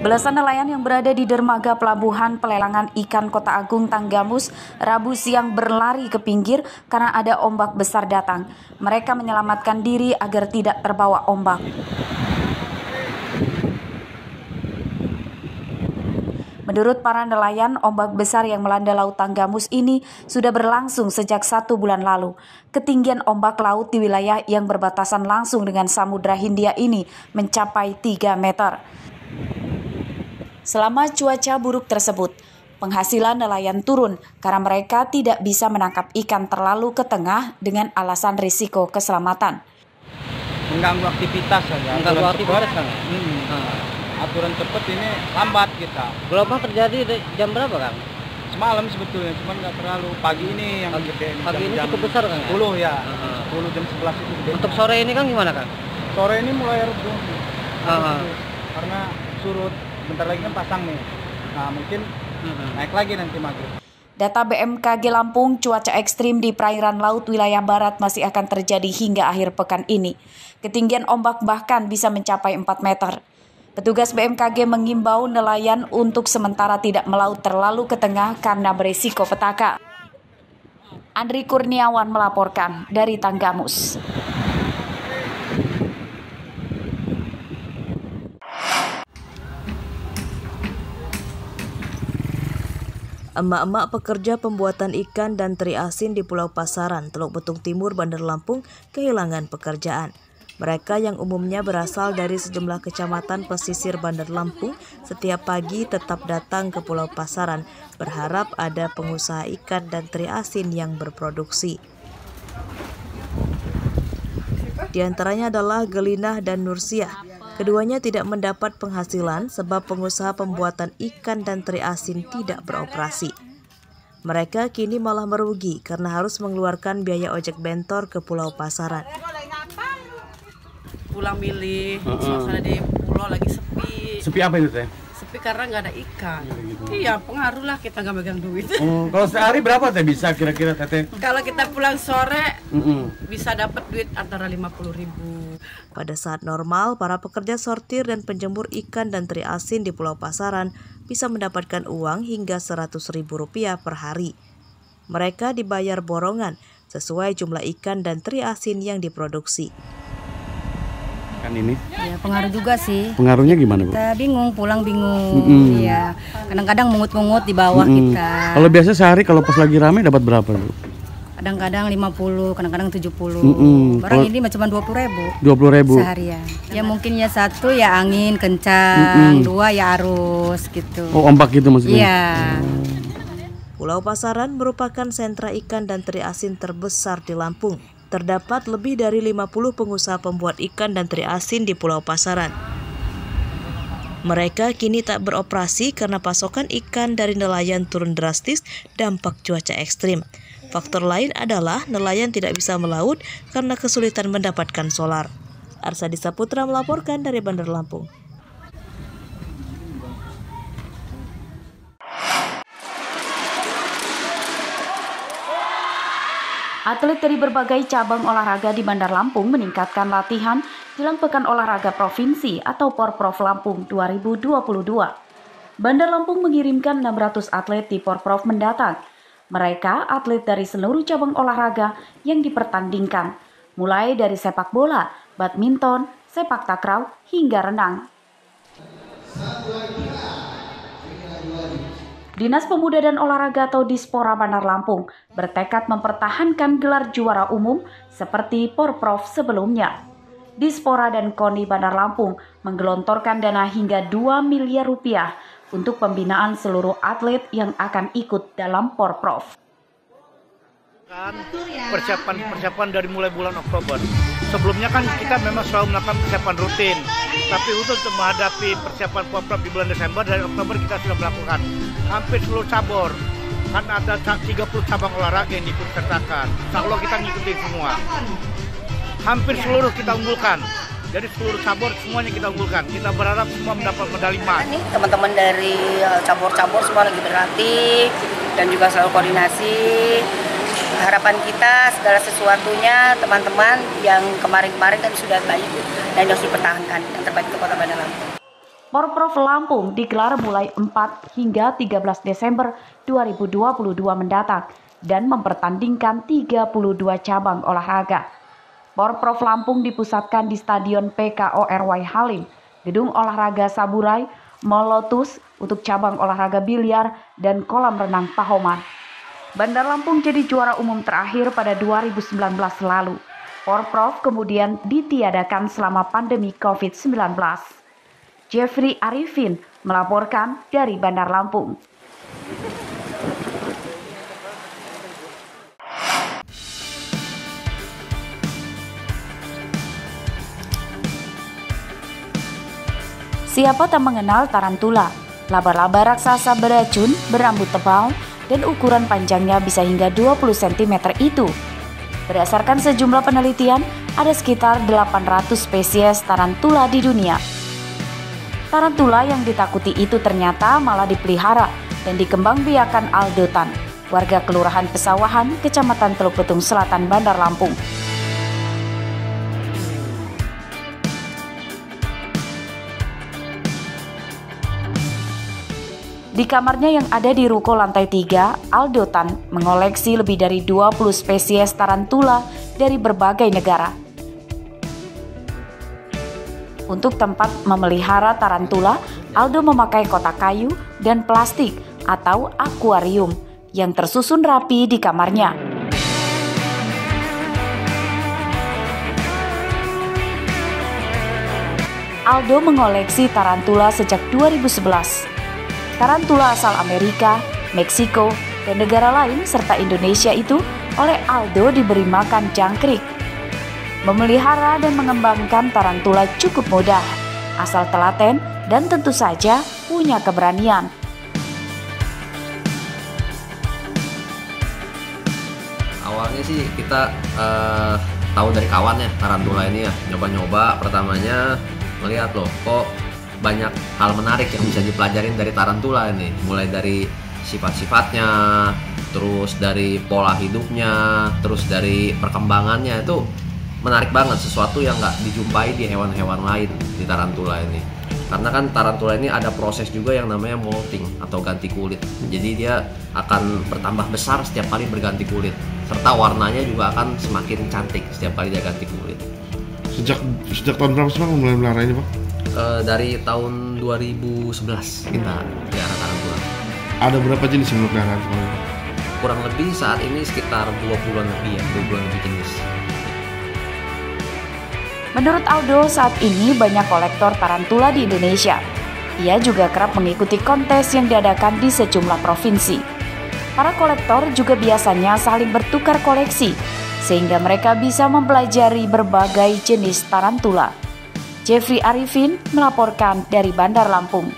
Belasan nelayan yang berada di dermaga pelabuhan pelelangan ikan Kota Agung Tanggamus Rabu siang berlari ke pinggir karena ada ombak besar datang. Mereka menyelamatkan diri agar tidak terbawa ombak. Menurut para nelayan, ombak besar yang melanda Laut Tanggamus ini sudah berlangsung sejak 1 bulan lalu. Ketinggian ombak laut di wilayah yang berbatasan langsung dengan Samudra Hindia ini mencapai 3 meter. Selama cuaca buruk tersebut, penghasilan nelayan turun karena mereka tidak bisa menangkap ikan terlalu ke tengah dengan alasan risiko keselamatan. Mengganggu aktivitas saja. Mengganggu aktivitas kan? Aturan cepat ini lambat kita. Gelombang terjadi jam berapa, Kang? Semalam sebetulnya, cuman nggak terlalu. Pagi ini yang gede. Pagi ini cukup besar, Kang? 10 ya. 10 jam 11 itu gede. Untuk sore ini, Kang, gimana, Kang? Sore ini mulai redup. Karena surut. Bentar lagi kan pasang nih. Nah, mungkin naik lagi nanti maghrib. Data BMKG Lampung, cuaca ekstrim di perairan laut wilayah barat masih akan terjadi hingga akhir pekan ini. Ketinggian ombak bahkan bisa mencapai 4 meter. Petugas BMKG mengimbau nelayan untuk sementara tidak melaut terlalu ke tengah karena berisiko petaka. Andri Kurniawan melaporkan dari Tanggamus. Emak-emak pekerja pembuatan ikan dan teri asin di Pulau Pasaran, Teluk Betung Timur, Bandar Lampung kehilangan pekerjaan. Mereka yang umumnya berasal dari sejumlah kecamatan pesisir Bandar Lampung setiap pagi tetap datang ke Pulau Pasaran berharap ada pengusaha ikan dan teri asin yang berproduksi. Di antaranya adalah Gelinah dan Nursiah. Keduanya tidak mendapat penghasilan sebab pengusaha pembuatan ikan dan teri asin tidak beroperasi. Mereka kini malah merugi karena harus mengeluarkan biaya ojek bentor ke Pulau Pasaran. Pulang milih, suasana di pulau lagi sepi. Sepi apa itu teh? Sepi karena nggak ada ikan. Iya, pengaruh lah kita nggak megang duit. Kalau sehari berapa teh bisa kira-kira teteh? Kalau kita pulang sore, bisa dapat duit antara 50.000. Pada saat normal, para pekerja sortir dan penjemur ikan dan teri asin di Pulau Pasaran bisa mendapatkan uang hingga Rp100.000 per hari. Mereka dibayar borongan sesuai jumlah ikan dan teri asin yang diproduksi. Kan ini? Ya, pengaruh juga sih. Pengaruhnya gimana, Bu? Kita bingung, pulang bingung. Iya. Kadang-kadang mungut-mungut di bawah kita. Kalau biasa sehari kalau pas lagi rame dapat berapa, Bu? Kadang-kadang 50, kadang-kadang 70. Barang ini cuma 20.000. 20.000 seharian. Ya mungkin ya satu ya angin kencang, dua ya arus gitu. Oh, ombak gitu maksudnya? Iya. Pulau Pasaran merupakan sentra ikan dan teri asin terbesar di Lampung. Terdapat lebih dari 50 pengusaha pembuat ikan dan teri asin di Pulau Pasaran. Mereka kini tak beroperasi karena pasokan ikan dari nelayan turun drastis dampak cuaca ekstrim. Faktor lain adalah nelayan tidak bisa melaut karena kesulitan mendapatkan solar. Arsadi Saputra melaporkan dari Bandar Lampung. Atlet dari berbagai cabang olahraga di Bandar Lampung meningkatkan latihan jelang Pekan Olahraga Provinsi atau Porprov Lampung 2022. Bandar Lampung mengirimkan 600 atlet di Porprov mendatang. Mereka atlet dari seluruh cabang olahraga yang dipertandingkan, mulai dari sepak bola, badminton, sepak takraw, hingga renang. Dinas Pemuda dan Olahraga atau Dispora Bandar Lampung bertekad mempertahankan gelar juara umum seperti Porprov sebelumnya. Dispora dan KONI Bandar Lampung menggelontorkan dana hingga 2 miliar rupiah untuk pembinaan seluruh atlet yang akan ikut dalam Porprov. Persiapan dari mulai bulan Oktober. Sebelumnya kan kita memang selalu melakukan persiapan rutin. Tapi untuk menghadapi persiapan Porprov di bulan Desember, dari Oktober kita sudah melakukan hampir seluruh cabur. Kan ada 30 cabang olahraga yang diikutsertakan. Insya Allah kita ngikutin semua. Hampir seluruh kita unggulkan. Jadi seluruh cabur semuanya kita unggulkan. Kita berharap semua mendapat medali emas. Teman-teman dari cabur-cabur semua lagi berlatih dan juga selalu koordinasi. Harapan kita segala sesuatunya teman-teman yang kemarin-kemarin kan sudah baik dan harus dipertahankan yang terbaik untuk Kota Bandar Lampung. Porprov Lampung digelar mulai 4 hingga 13 Desember 2022 mendatang dan mempertandingkan 32 cabang olahraga. Porprov Lampung dipusatkan di Stadion PKORY Halim, Gedung Olahraga Saburai, Mall Lotus untuk cabang olahraga biliar dan kolam renang Pahoman. Bandar Lampung jadi juara umum terakhir pada 2019 lalu. Porprov kemudian ditiadakan selama pandemi COVID-19. Jeffrey Arifin melaporkan dari Bandar Lampung. Siapa tak mengenal tarantula, laba-laba raksasa beracun, berambut tebal, dan ukuran panjangnya bisa hingga 20 cm itu. Berdasarkan sejumlah penelitian, ada sekitar 800 spesies tarantula di dunia. Tarantula yang ditakuti itu ternyata malah dipelihara dan dikembangbiakan Aldo Tan, warga Kelurahan Pesawahan, Kecamatan Teluk Betung Selatan, Bandar Lampung. Di kamarnya yang ada di ruko lantai 3, Aldo Tan mengoleksi lebih dari 20 spesies tarantula dari berbagai negara. Untuk tempat memelihara tarantula, Aldo memakai kotak kayu dan plastik atau akuarium yang tersusun rapi di kamarnya. Aldo mengoleksi tarantula sejak 2011. Tarantula asal Amerika, Meksiko, dan negara lain serta Indonesia itu oleh Aldo diberi makan jangkrik. Memelihara dan mengembangkan tarantula cukup mudah, asal telaten dan tentu saja punya keberanian. Awalnya sih kita tahu dari kawan ya tarantula ini ya, nyoba-nyoba pertamanya melihat loh kok banyak hal menarik yang bisa dipelajarin dari tarantula ini, mulai dari sifat-sifatnya, terus dari pola hidupnya, terus dari perkembangannya itu menarik banget, sesuatu yang nggak dijumpai di hewan-hewan lain di tarantula ini. Karena kan tarantula ini ada proses juga yang namanya molting atau ganti kulit. Jadi dia akan bertambah besar setiap kali berganti kulit, serta warnanya juga akan semakin cantik setiap kali dia ganti kulit. Sejak tahun berapa sih Pak mulai melihara ini Pak? Dari tahun 2011 kita pelihara tarantula. Ada berapa jenis yang melihara? Kurang lebih saat ini sekitar 20-an lebih ya, 20-an lebih jenis. Menurut Aldo, saat ini banyak kolektor tarantula di Indonesia. Ia juga kerap mengikuti kontes yang diadakan di sejumlah provinsi. Para kolektor juga biasanya saling bertukar koleksi, sehingga mereka bisa mempelajari berbagai jenis tarantula. Jeffrey Arifin melaporkan dari Bandar Lampung.